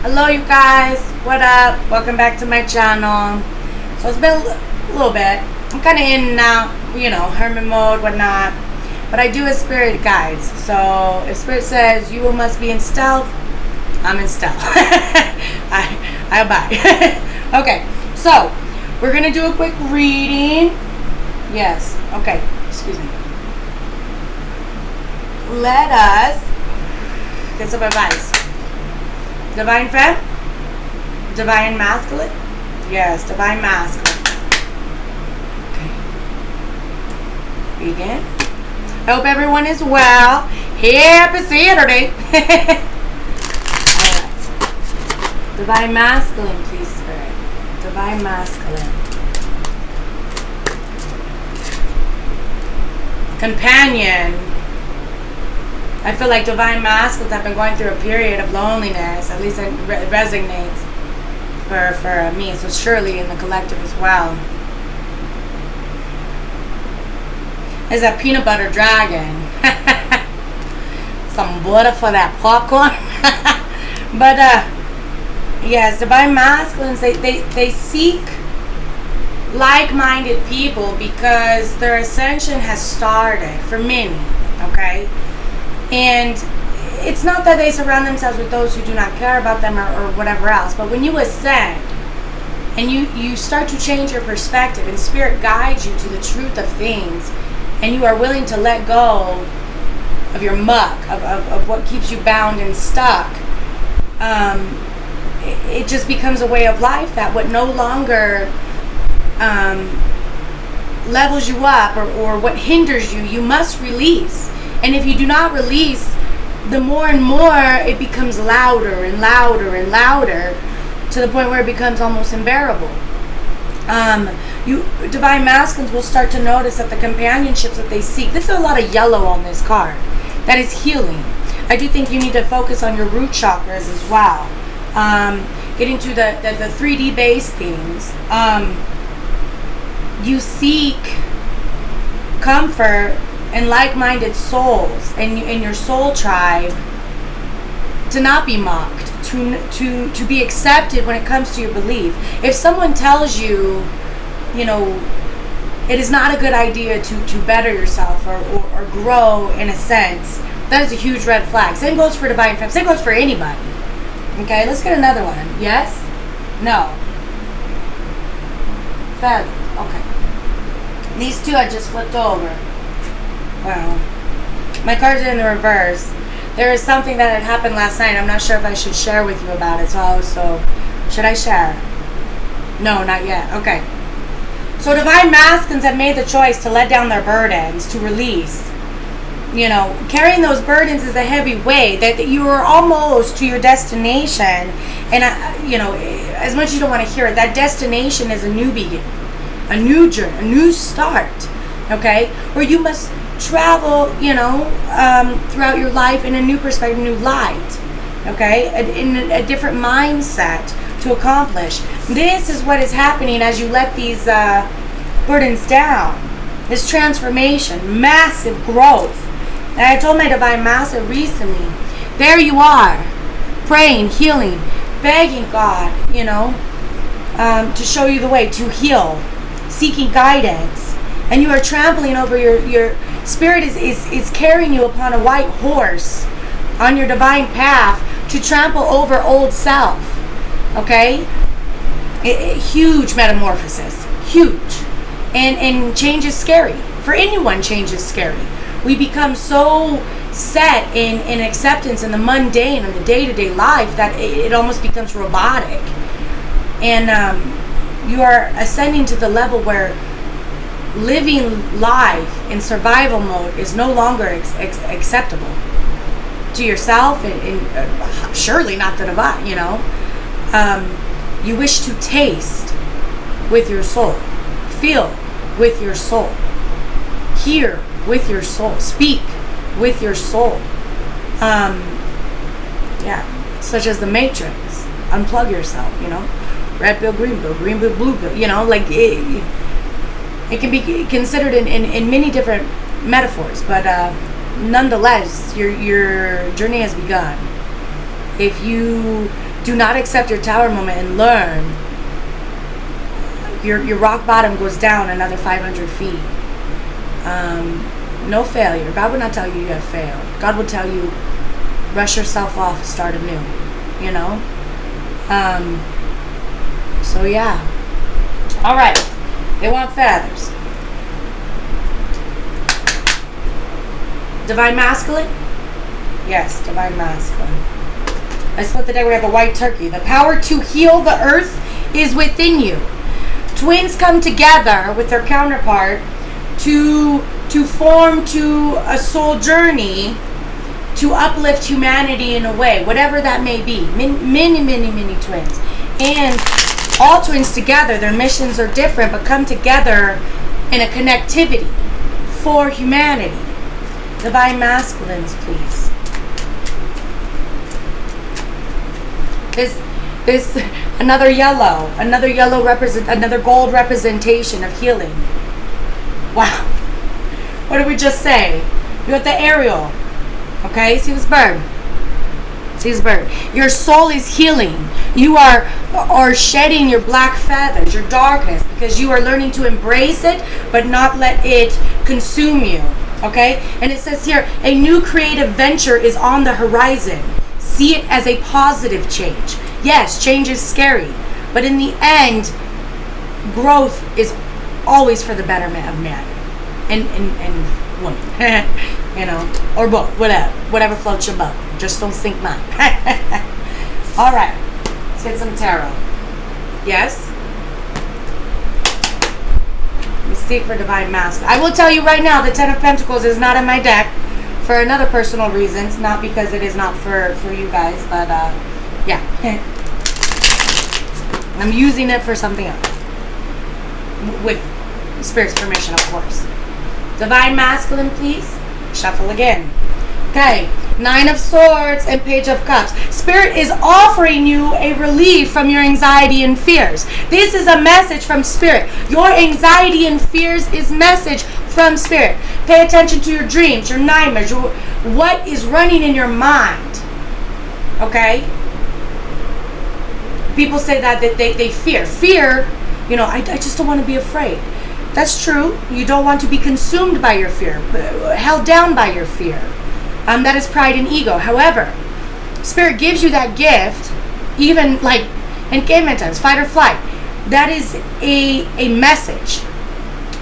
Hello you guys, what up? Welcome back to my channel. So it's been a little bit. I'm kind of in and out, hermit mode, whatnot. But I do a spirit guides. So if spirit says you must be in stealth, I'm in stealth. I abide. Okay, so we're going to do a quick reading. Yes, okay, excuse me. Let us get some advice. Divine Femme? Divine Masculine? Yes, Divine Masculine. Okay. Begin. I hope everyone is well. Happy Saturday. Alright. Divine Masculine, please, Spirit. Divine Masculine. Companion. I feel like Divine Masculines have been going through a period of loneliness. At least it resonates for me. So surely in the collective as well. There's that peanut butter dragon. Some butter for that popcorn. But yes, Divine Masculines, they seek like-minded people because their ascension has started for many. Okay? And it's not that they surround themselves with those who do not care about them or whatever else, but when you ascend and you start to change your perspective and spirit guides you to the truth of things, and you are willing to let go of your muck, of what keeps you bound and stuck, it just becomes a way of life that what no longer levels you up or what hinders you, you must release. And if you do not release, the more and more it becomes louder and louder and louder to the point where it becomes almost unbearable. Divine Masculines will start to notice that the companionships that they seek, there's a lot of yellow on this card, that is healing. I do think you need to focus on your root chakras as well. Getting to the 3D base things. You seek comfort and like-minded souls and your soul tribe to not be mocked, to be accepted when it comes to your belief. If someone tells you, it is not a good idea to better yourself or grow in a sense, that is a huge red flag. Same goes for Divine Femme. Same goes for anybody. Okay, let's get another one. Yes? No. Feather. Okay. These two I just flipped over. Wow. My cards are in the reverse. There is something that had happened last night. I'm not sure if I should share with you about it. So should I share? No, not yet. Okay. So Divine Masculines have made the choice to let down their burdens, to release. Carrying those burdens is a heavy weight. That you are almost to your destination. And, as much as you don't want to hear it, that destination is a new beginning, a new journey, a new start. Okay? Where you must travel, throughout your life in a new perspective, new light, okay, in a different mindset to accomplish. This is what is happening as you let these burdens down. This transformation, massive growth. And I told my Divine Master recently, there you are, praying, healing, begging God, to show you the way, to heal, seeking guidance. And you are trampling over your spirit is carrying you upon a white horse on your divine path to trample over old self. Okay? Huge metamorphosis. Huge. And change is scary. For anyone, change is scary. We become so set in acceptance in the mundane and the day-to-day life that it almost becomes robotic. And you are ascending to the level where living life in survival mode is no longer acceptable to yourself and surely not the divine. You wish to taste with your soul, feel with your soul, hear with your soul, speak with your soul. Such as the Matrix. Unplug yourself. Red pill, green pill, blue pill. It can be considered in many different metaphors, but nonetheless, your journey has begun. If you Do not accept your tower moment and learn. Your rock bottom goes down another 500 feet. No failure. God will not tell you have failed. God will tell you, brush yourself off, start anew. You know? So yeah. Alright. They want feathers. Divine Masculine? Yes, Divine Masculine. I split the deck. We have a white turkey. The power to heal the earth is within you. Twins come together with their counterpart to form to a soul journey to uplift humanity in a way, whatever that may be. Many twins. And all twins together, their missions are different, but come together in a connectivity for humanity. Divine Masculines, please. This another gold representation of healing. Wow. What did we just say? You got the Ariel. Okay, see this bird? See this bird? Your soul is healing. You are shedding your black feathers, your darkness, because you are learning to embrace it, but not let it consume you. Okay? And it says here, a new creative venture is on the horizon. See it as a positive change. Yes, change is scary, but in the end, growth is always for the betterment of man and woman. You know, or both, whatever floats your boat. Just don't sink mine. All right, let's get some tarot. Yes. Mystique for Divine Masculine. I will tell you right now, the Ten of Pentacles is not in my deck for another personal reasons, not because it is not for you guys, but yeah. I'm using it for something else. With Spirit's permission, of course. Divine Masculine, please. Shuffle again. Okay. 9 of Swords and Page of Cups. Spirit is offering you a relief from your anxiety and fears. This is a message from Spirit. Your anxiety and fears is message from Spirit. Pay attention to your dreams, your nightmares, what is running in your mind. Okay? People say that they fear. Fear, you know, I just don't want to be afraid. That's true. You don't want to be consumed by your fear, held down by your fear. That is pride and ego. However, Spirit gives you that gift, even like in caveman times, fight or flight. That is a message.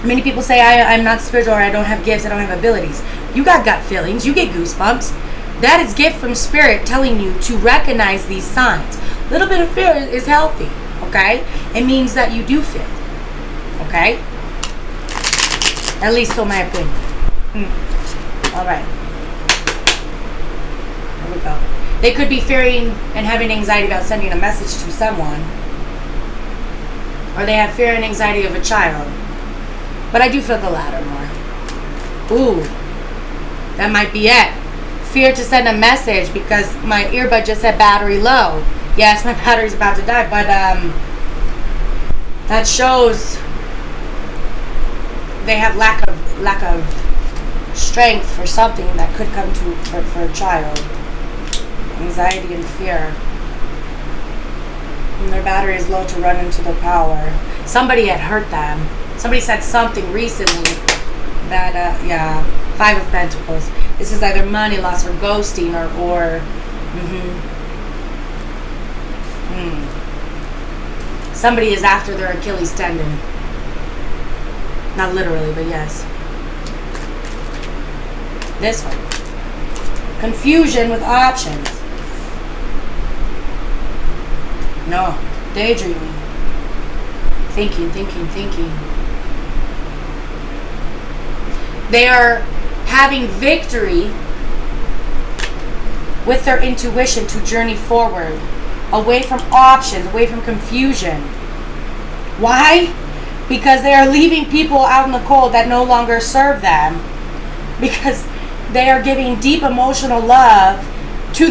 Many people say, I'm not spiritual, or I don't have gifts, I don't have abilities. You got gut feelings, you get goosebumps. That is gift from Spirit telling you to recognize these signs. A little bit of fear is healthy, okay? It means that you do feel, okay? At least so my opinion. All right. Here we go. They could be fearing and having anxiety about sending a message to someone. Or they have fear and anxiety of a child. But I do feel the latter more. Ooh. That might be it. Fear to send a message because my earbud just said battery low. Yes, my battery's about to die, but that shows they have lack of strength for something that could come to for a child. Anxiety and fear. And their battery is low to run into the power. Somebody had hurt them. Somebody said something recently that yeah, 5 of Pentacles. This is either money loss or ghosting or somebody is after their Achilles tendon. Not literally, but yes. This one. Confusion with options. No. Daydreaming. Thinking. They are having victory with their intuition to journey forward. Away from options, away from confusion. Why? Because they are leaving people out in the cold that no longer serve them. Because they are giving deep emotional love to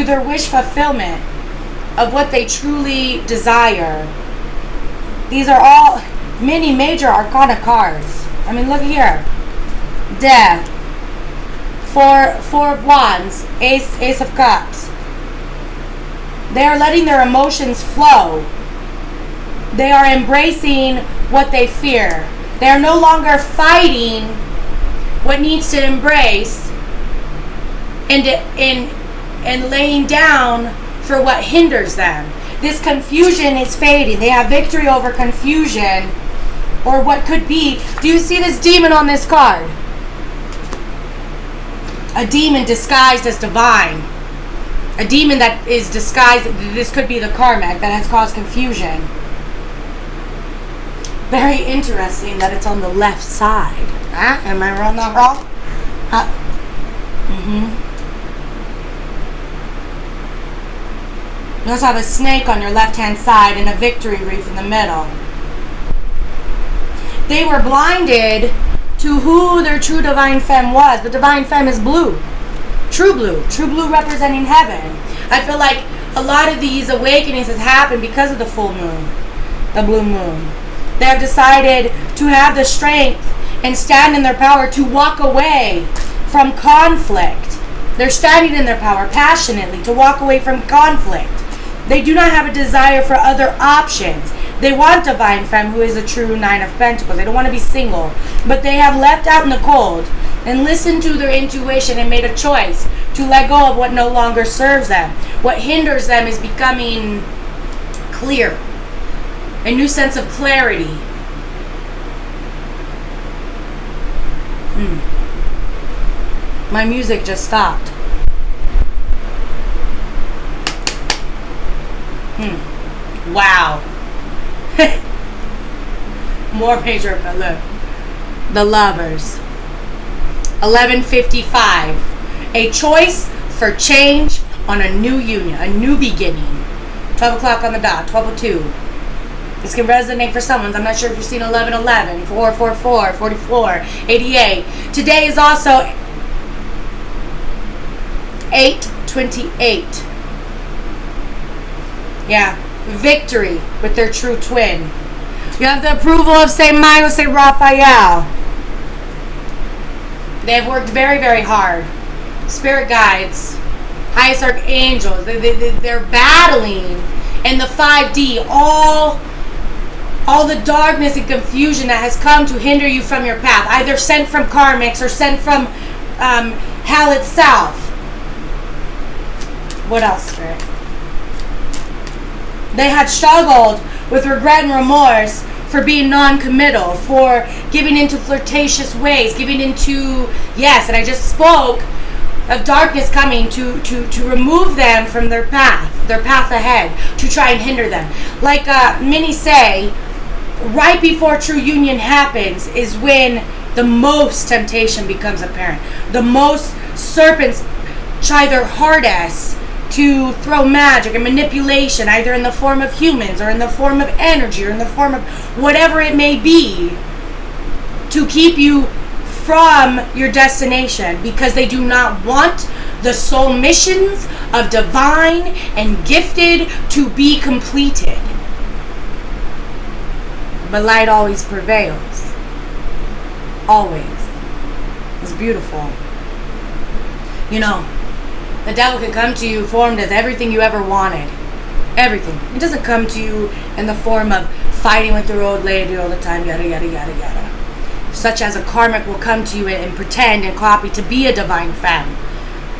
their wish fulfillment of what they truly desire. These are all many major arcana cards. I mean, look here. Death. Four of Wands. Ace of Cups. They are letting their emotions flow. They are embracing what they fear. They are no longer fighting what needs to embrace and laying down for what hinders them. This confusion is fading. They have victory over confusion or what could be. Do you see this demon on this card? A demon disguised as divine. A demon that is disguised. This could be the karmic that has caused confusion. Very interesting that it's on the left side. Huh? Am I wrong? Not wrong? You also have a snake on your left-hand side and a victory wreath in the middle. They were blinded to who their true divine femme was. The divine femme is blue. True blue representing heaven. I feel like a lot of these awakenings has happened because of the full moon, the blue moon. They have decided to have the strength and stand in their power to walk away from conflict. They're standing in their power passionately to walk away from conflict. They do not have a desire for other options. They want divine femme who is a true Nine of Pentacles. They don't want to be single. But they have left out in the cold and listened to their intuition and made a choice to let go of what no longer serves them. What hinders them is becoming clear. A new sense of clarity. My music just stopped. Wow. More major, but look. The Lovers. 11:55. A choice for change on a new union, a new beginning. 12 o'clock on the dot, 12:02. This can resonate for someone. I'm not sure if you've seen 11:11, 4:44, 44, 88. Today is also 8:28. Yeah, victory with their true twin. You have the approval of St. Michael, St. Raphael. They have worked very, very hard. Spirit guides, highest archangels, they're battling in the 5D all the darkness and confusion that has come to hinder you from your path, either sent from karmics or sent from hell itself. What else, Spirit? They had struggled with regret and remorse for being non-committal, for giving into flirtatious ways, giving into, yes, and I just spoke of darkness coming to remove them from their path ahead, to try and hinder them. Like many say, right before true union happens is when the most temptation becomes apparent. The most serpents try their hardest to throw magic and manipulation, either in the form of humans or in the form of energy or in the form of whatever it may be, to keep you from your destination, because they do not want the soul missions of divine and gifted to be completed. But light always prevails. Always. It's beautiful. You know, the devil can come to you formed as everything you ever wanted. Everything. It doesn't come to you in the form of fighting with your old lady all the time, yada, yada, yada, yada. Such as a karmic will come to you and pretend and copy to be a divine femme.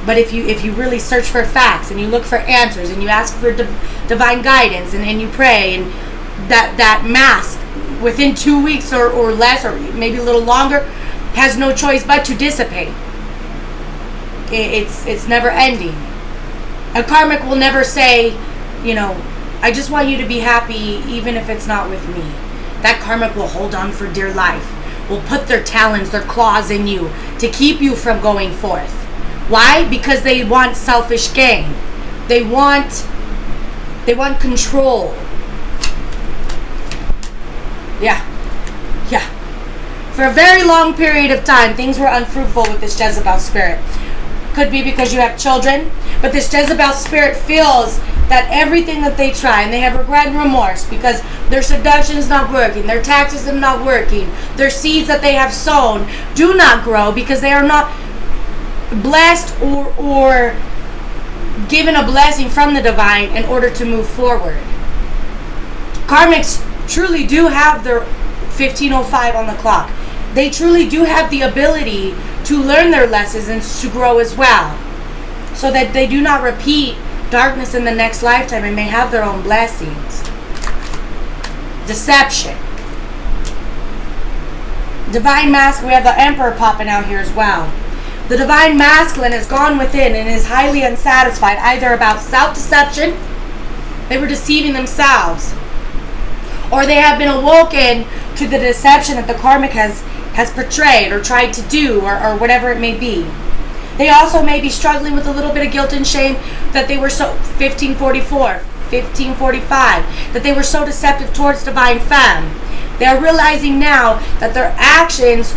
But if you really search for facts and you look for answers and you ask for divine guidance and you pray, and that mask within 2 weeks or less, or maybe a little longer, has no choice but to dissipate. It's never ending. A karmic will never say, you know, I just want you to be happy even if it's not with me. That karmic will hold on for dear life, will put their talons, their claws in you to keep you from going forth. Why? Because they want selfish gain. They want control. Yeah. For a very long period of time, things were unfruitful with this Jezebel spirit. Could be because you have children, but this Jezebel spirit feels that everything that they try, and they have regret and remorse because their seduction is not working, their taxes are not working, their seeds that they have sown do not grow because they are not blessed or given a blessing from the divine in order to move forward. Karmics truly do have their 15:05 on the clock. They truly do have the ability to learn their lessons and to grow as well, so that they do not repeat darkness in the next lifetime and may have their own blessings. Deception. Divine Masculine, we have the Emperor popping out here as well. The Divine Masculine has gone within and is highly unsatisfied, either about self-deception, they were deceiving themselves, or they have been awoken to the deception that the karmic has portrayed or tried to do, or whatever it may be. They also may be struggling with a little bit of guilt and shame that they were so 1544, 1545, that they were so deceptive towards Divine Femme. They are realizing now that their actions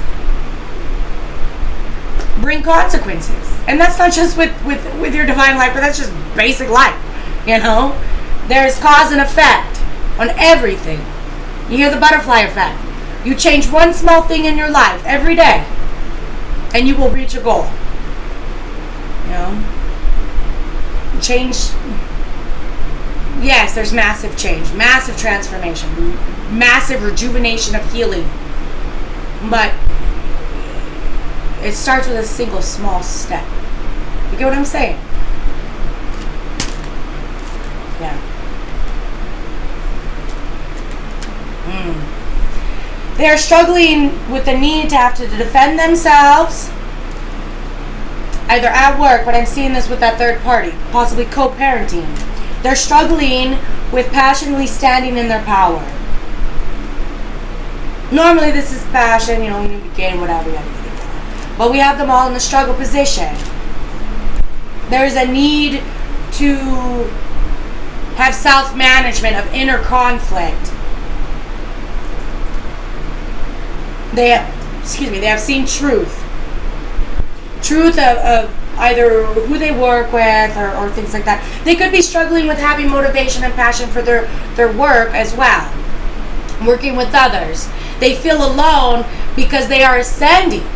bring consequences. And that's not just with your divine life, but that's just basic life. You know? There's cause and effect on everything. You hear the butterfly effect. You change one small thing in your life every day, and you will reach a goal. You know? Change. Yes, there's massive change, massive transformation, massive rejuvenation of healing. But it starts with a single small step. You get what I'm saying? Yeah. They are struggling with the need to have to defend themselves, either at work, but I'm seeing this with that third party, possibly co-parenting. They're struggling with passionately standing in their power. Normally this is passion, you know, when you begin, whatever, but we have them all in the struggle position. There is a need to have self-management of inner conflict. They have seen truth. Truth of either who they work with or things like that. They could be struggling with having motivation and passion for their work as well. Working with others. They feel alone because they are ascending.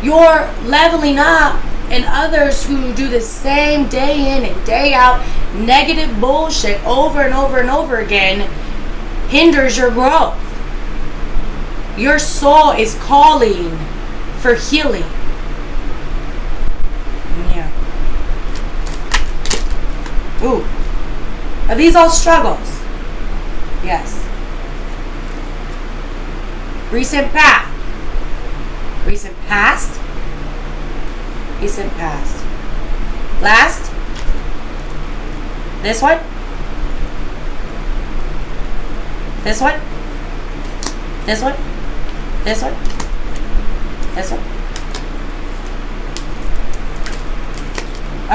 You're leveling up, and others who do the same day in and day out negative bullshit over and over and over again hinders your growth. Your soul is calling for healing. Yeah. Ooh. Are these all struggles? Yes. Recent past. Recent past. Recent past. Last. This one. This one. This one. This one. This one.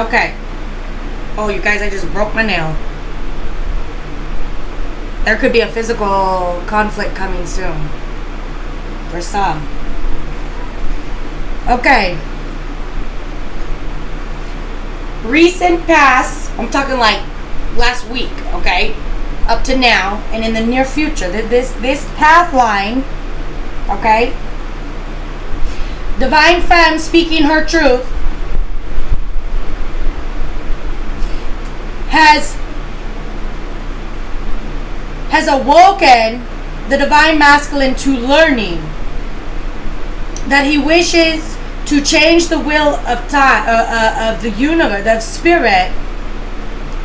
Okay. Oh, you guys, I just broke my nail. There could be a physical conflict coming soon. For some. Okay. Recent past, I'm talking like last week, okay? Up to now, and in the near future. This path line, okay? Divine Femme speaking her truth has awoken the Divine Masculine to learning that he wishes to change the will of time, of the universe, of spirit,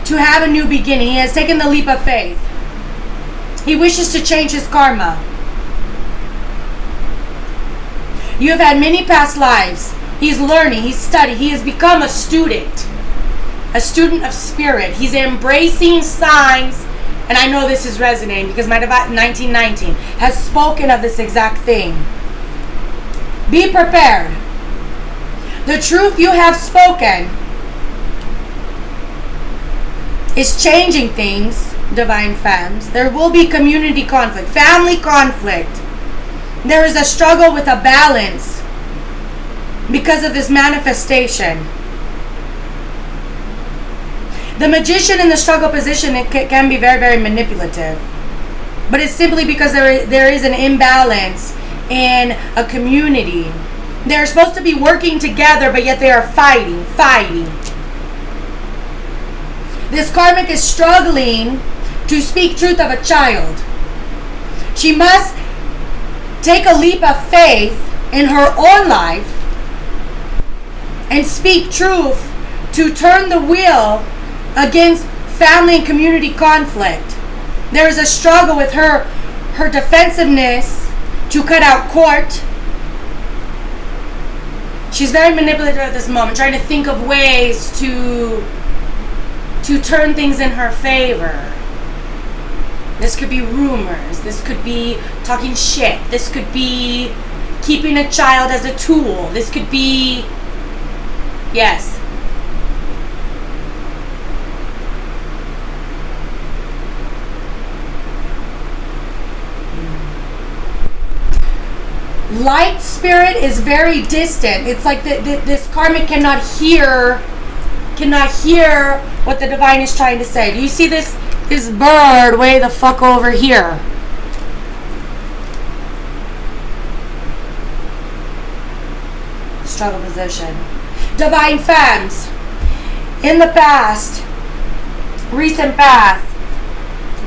to have a new beginning. He has taken the leap of faith. He wishes to change his karma. You have had many past lives. He's learning, he's studying, he has become a student of spirit. He's embracing signs, and I know this is resonating because my divine 1919 has spoken of this exact thing. Be prepared. The truth you have spoken is changing things, Divine Femmes. There will be community conflict, family conflict. There is a struggle with a balance because of this manifestation. The Magician in the struggle position, it can be very, very manipulative. But it's simply because there is an imbalance in a community. They're supposed to be working together, but yet they are fighting. This karmic is struggling to speak truth of a child. She must take a leap of faith in her own life and speak truth to turn the wheel against family and community conflict. There is a struggle with her defensiveness to cut out court. She's very manipulative at this moment, trying to think of ways to turn things in her favor. This could be rumors. This could be talking shit. This could be keeping a child as a tool. This could be... Yes. Light spirit is very distant. It's like this karmic cannot hear what the divine is trying to say. Do you see this bird way the fuck over here? Struggle position. Divine femmes. In the past, recent past,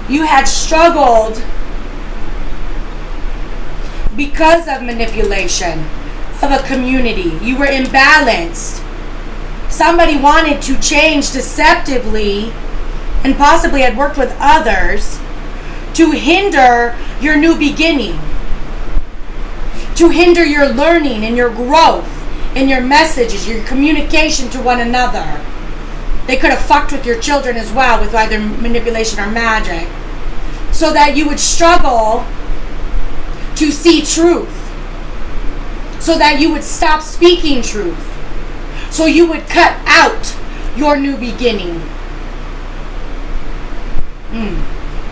you had struggled because of manipulation of a community. You were imbalanced. Somebody wanted to change deceptively and possibly had worked with others to hinder your new beginning, to hinder your learning and your growth and your messages, your communication to one another. They could have fucked with your children as well with either manipulation or magic, so that you would struggle to see truth, so that you would stop speaking truth, so you would cut out your new beginning.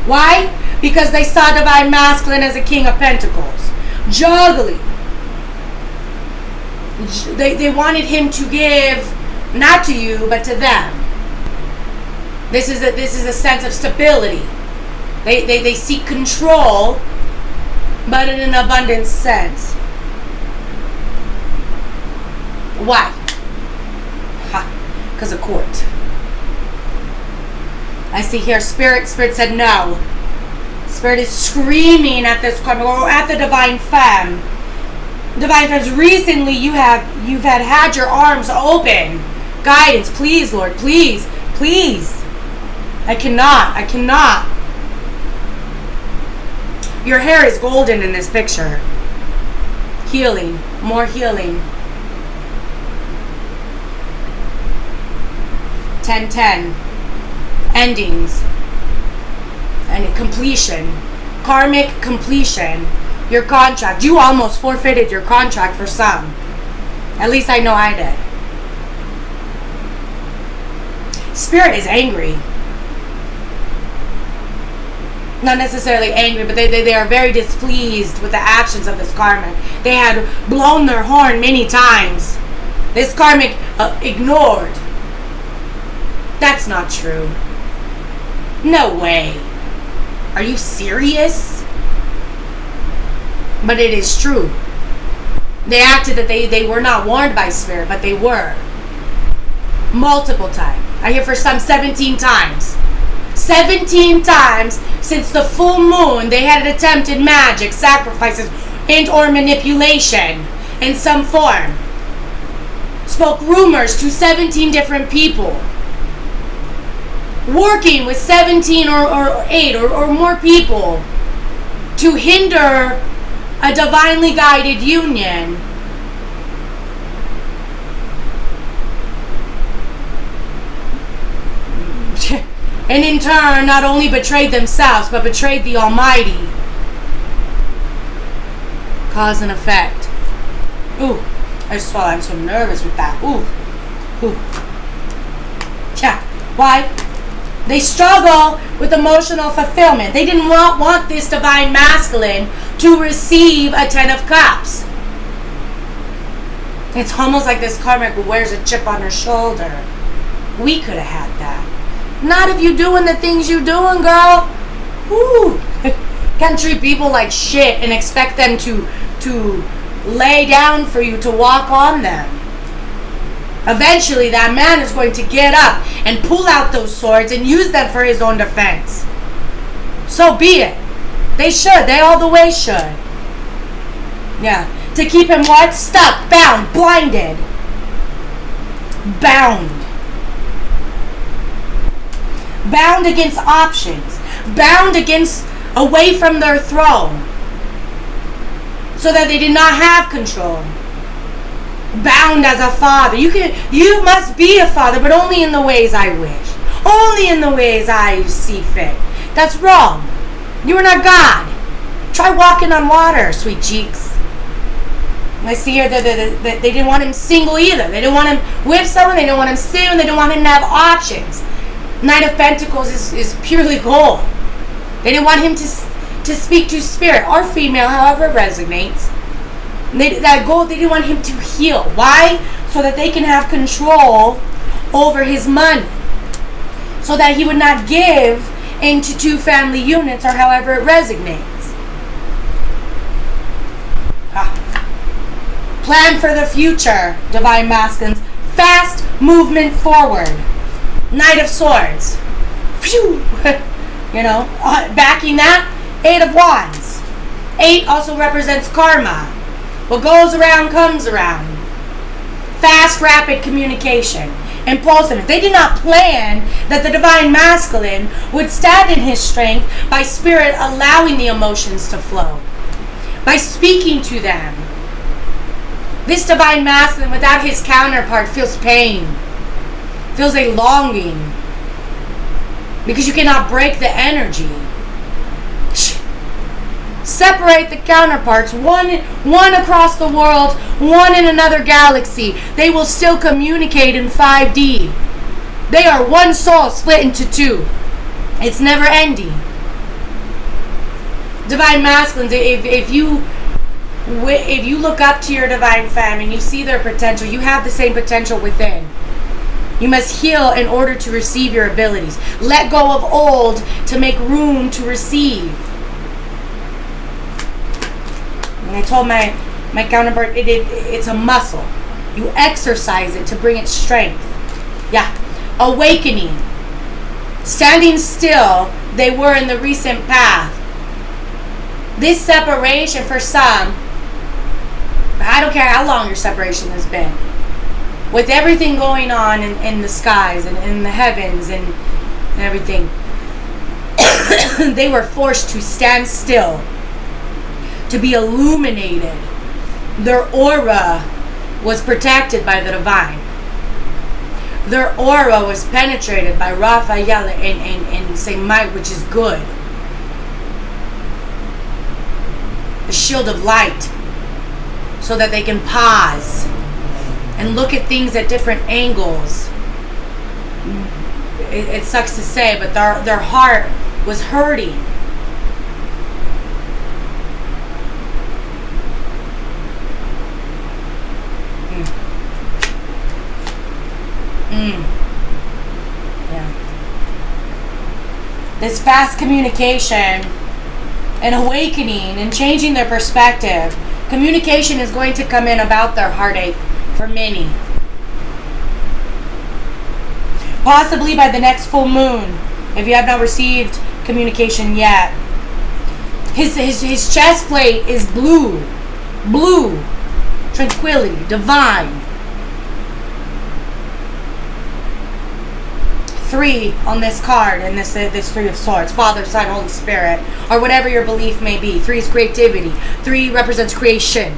Why? Because they saw divine masculine as a king of pentacles, juggling. They wanted him to give not to you but to them. This is a sense of stability. They seek control, but in an abundant sense. Why? Because of court. I see here Spirit said no. Spirit is screaming at this karma, or at the divine femme. Divine femmes, recently you've had your arms open. Guidance, please, Lord, please. I cannot. Your hair is golden in this picture. Healing, more healing. 10-10. Endings. And completion. Karmic completion. Your contract. You almost forfeited your contract for some. At least I know I did. Spirit is angry. Not necessarily angry, but they are very displeased with the actions of this karmic. They had blown their horn many times. This karmic ignored. That's not true. No way. Are you serious? But it is true. They acted that they were not warned by Spirit, but they were. Multiple times. I hear for some 17 times. 17 times since the full moon they had attempted magic, sacrifices, and or manipulation in some form. Spoke rumors to 17 different people. Working with 17 or 8 or more people to hinder a divinely guided union. And in turn, not only betrayed themselves, but betrayed the Almighty. Cause and effect. Ooh, I swallow. I'm so nervous with that. Ooh. Yeah. Why? They struggle with emotional fulfillment. They didn't want this divine masculine to receive a 10 of cups. It's almost like this karmic wears a chip on her shoulder. We could have had that. Not if you doing the things you doing, girl. Ooh. Can't treat people like shit and expect them to lay down for you to walk on them. Eventually, that man is going to get up and pull out those swords and use them for his own defense. So be it. They should. They all the way should. Yeah. To keep him what? Stuck, bound, blinded. Bound. Bound against options. Bound against, away from their throne. So that they did not have control. Bound as a father. You must be a father, but only in the ways I wish. Only in the ways I see fit. That's wrong. You are not God. Try walking on water, sweet cheeks. And I see here that they didn't want him single either. They didn't want him with someone. They didn't want him single. They didn't want him to have options. Knight of Pentacles is purely gold. They didn't want him to speak to spirit or female, however it resonates. That gold, they didn't want him to heal. Why? So that they can have control over his money. So that he would not give into 2 family units or however it resonates. Plan for the future, Divine Masculines. Fast movement forward. Knight of Swords. Phew. Backing that, 8 of Wands. 8 also represents karma. What goes around comes around. Fast, rapid communication. Impulsive. They did not plan that the Divine Masculine would stand in his strength by spirit allowing the emotions to flow. By speaking to them. This Divine Masculine without his counterpart feels pain. Feels a longing. Because you cannot break the energy. Separate the counterparts. One across the world, one in another galaxy. They will still communicate in 5D. They are one soul split into 2. It's never ending. Divine Masculines, if you look up to your Divine Femme and you see their potential, you have the same potential within. You must heal in order to receive your abilities. Let go of old to make room to receive. And I told my counterpart, it's a muscle. You exercise it to bring its strength. Yeah. Awakening. Standing still, they were in the recent path. This separation for some, I don't care how long your separation has been. With everything going on in the skies and in the heavens and everything, they were forced to stand still, to be illuminated. Their aura was protected by the divine. Their aura was penetrated by Raphael and Saint Mike, which is good. The shield of light, so that they can pause and look at things at different angles. It sucks to say, but their heart was hurting. Yeah. This fast communication and awakening and changing their perspective. Communication is going to come in about their heartache for many. Possibly by the next full moon, if you have not received communication yet. His chest plate is blue. Blue. Tranquility. Divine. 3 on this card, and this 3 of Swords. Father, Son, Holy Spirit, or whatever your belief may be. 3 is creativity. 3 represents creation.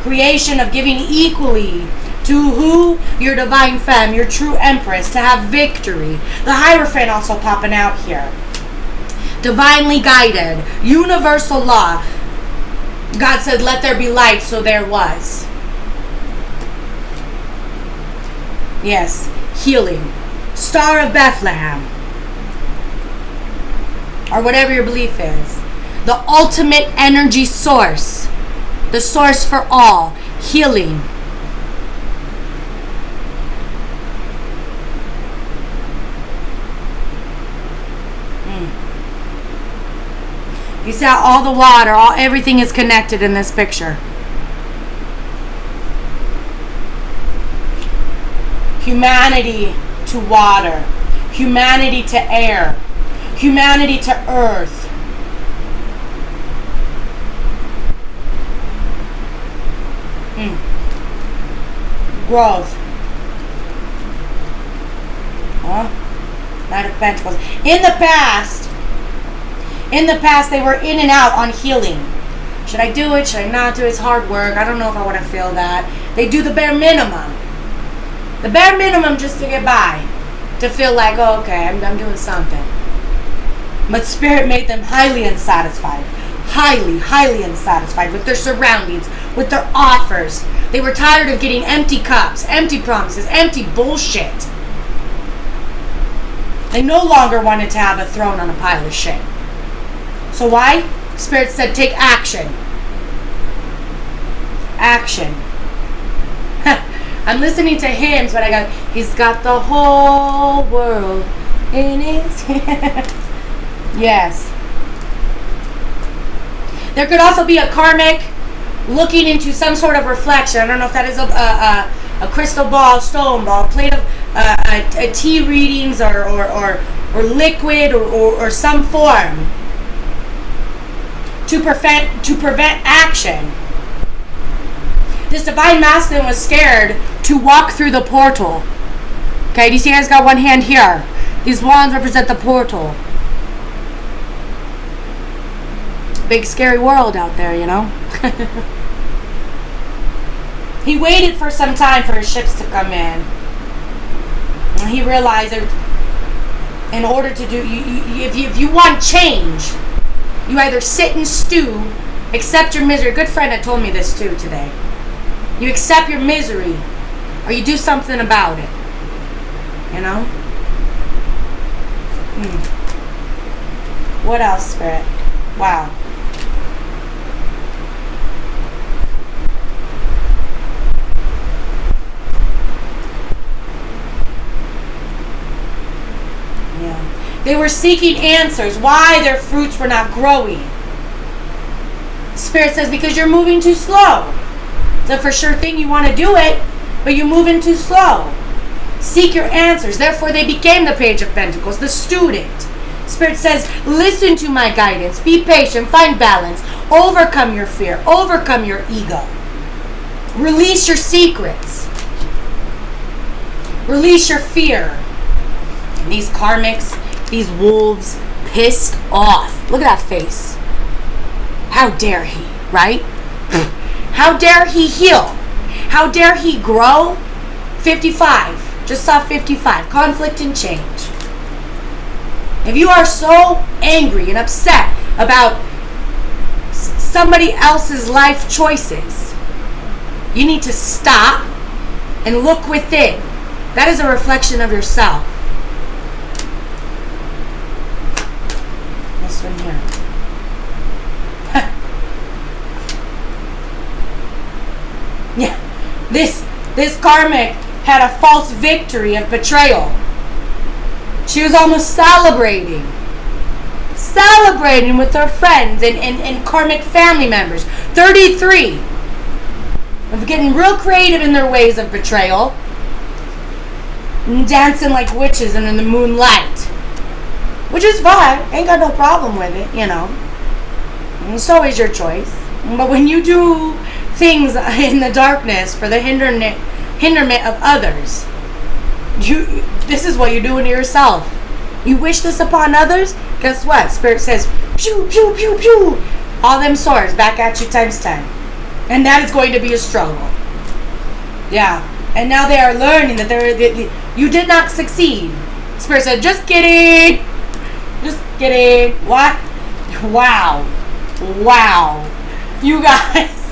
Creation of giving equally to who? Your Divine Femme, your true Empress, to have victory. The Hierophant also popping out here. Divinely guided. Universal law. God said, let there be light, so there was. Yes. Healing. Star of Bethlehem. Or whatever your belief is. The ultimate energy source. The source for all. Healing. You see how all the water, everything is connected in this picture. humanity to water, humanity to air, humanity to earth. Growth. Knight of Pentacles. In the past, they were in and out on healing. Should I do it? Should I not do it? It's hard work. I don't know if I want to feel that. They do the bare minimum. The bare minimum just to get by. To feel like, oh, okay, I'm doing something. But Spirit made them highly unsatisfied. Highly, highly unsatisfied with their surroundings, with their offers. They were tired of getting empty cups, empty promises, empty bullshit. They no longer wanted to have a throne on a pile of shit. So why? Spirit said, take action. Action. I'm listening to hymns, but he's got the whole world in his hands. Yes. There could also be a karmic looking into some sort of reflection. I don't know if that is a crystal ball, stone ball, plate of tea readings or liquid or some form to prevent action. This divine masculine was scared to walk through the portal. Okay, do you see guys got one hand here? These wands represent the portal. Big scary world out there, you know. He waited for some time for his ships to come in. And he realized that in order to do, if you want change, you either sit and stew, accept your misery. A good friend had told me this too today. You accept your misery, or you do something about it. You know? What else, Spirit? Wow. They were seeking answers. Why their fruits were not growing. Spirit says, because you're moving too slow. It's a for sure thing, you want to do it, but you're moving too slow. Seek your answers. Therefore, they became the Page of Pentacles, the student. Spirit says, listen to my guidance. Be patient. Find balance. Overcome your fear. Overcome your ego. Release your secrets. Release your fear. And these karmics, these wolves, pissed off. Look at that face. How dare he, right? How dare he heal? How dare he grow? 55. Just saw 55. Conflict and change. If you are so angry and upset about somebody else's life choices, you need to stop and look within. That is a reflection of yourself. This one here. Yeah. This karmic had a false victory of betrayal. She was almost celebrating with her friends and karmic family members. 33. Of getting real creative in their ways of betrayal. And dancing like witches and in the moonlight. Which is fine. Ain't got no problem with it, you know. It's always your choice. But when you do things in the darkness for the hinderment of others, this is what you're doing to yourself. You wish this upon others, guess what? Spirit says, pew, pew, pew, pew. All them swords back at you times 10. And that is going to be a struggle. Yeah. And now they are learning that you did not succeed. Spirit said, just kidding. Just kidding. What? Wow. You guys.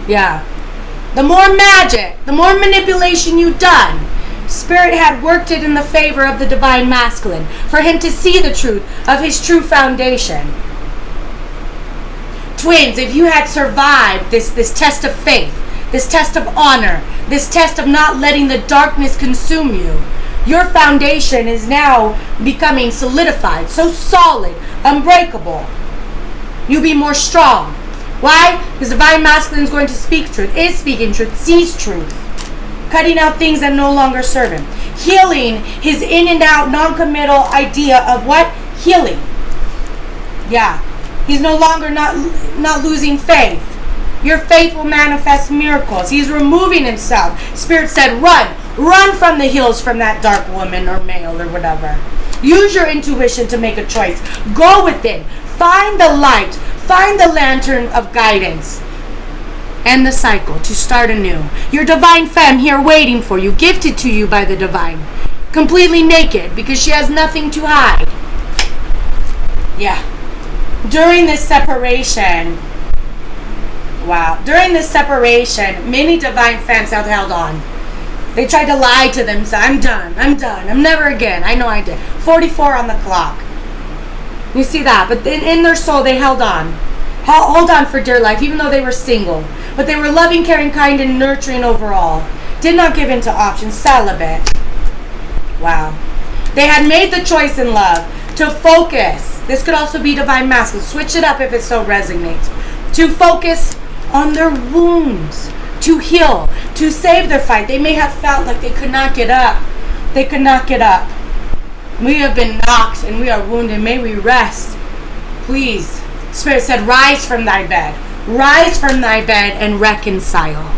Yeah. The more magic, the more manipulation you've done, Spirit had worked it in the favor of the divine masculine for him to see the truth of his true foundation. Twins, if you had survived this test of faith, this test of honor, this test of not letting the darkness consume you, your foundation is now becoming solidified, so solid, unbreakable. You'll be more strong. Why? Because divine masculine is going to speak truth, is speaking truth, sees truth. cutting out things that no longer serve him, healing his in and out non-committal idea of what? Healing. Yeah. He's no longer not losing faith. Your faith will manifest miracles. He's removing himself. Spirit said, run. Run from the hills from that dark woman or male or whatever. Use your intuition to make a choice. Go within. Find the light. Find the lantern of guidance. End the cycle to start anew. Your divine femme here waiting for you. Gifted to you by the divine. Completely naked because she has nothing to hide. Yeah. During this separation, many divine femmes have held on. They tried to lie to themselves. I'm done. I'm never again. I know I did. 44 on the clock. You see that? But in their soul, they held on. Hold on for dear life, even though they were single. But they were loving, caring, kind, and nurturing overall. Did not give in to options. Celibate. Wow. They had made the choice in love to focus. This could also be divine masculine. Switch it up if it so resonates. To focus on their wounds. To heal. To save their fight. They may have felt like they could not get up. They could not get up. We have been knocked and we are wounded. May we rest. Please. Spirit said, rise from thy bed. Rise from thy bed and reconcile.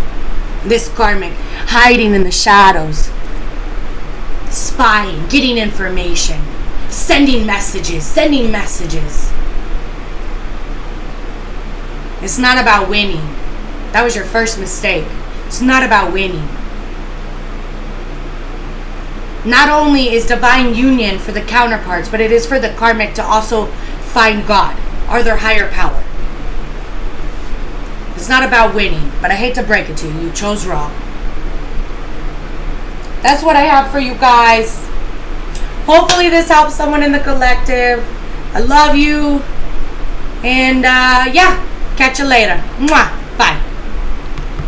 This karmic hiding in the shadows. Spying. Getting information. Sending messages. It's not about winning. That was your first mistake. It's not about winning. Not only is divine union for the counterparts, but it is for the karmic to also find God or their higher power. It's not about winning, but I hate to break it to you. You chose wrong. That's what I have for you guys. Hopefully this helps someone in the collective. I love you. And yeah, catch you later. Mwah. Bye.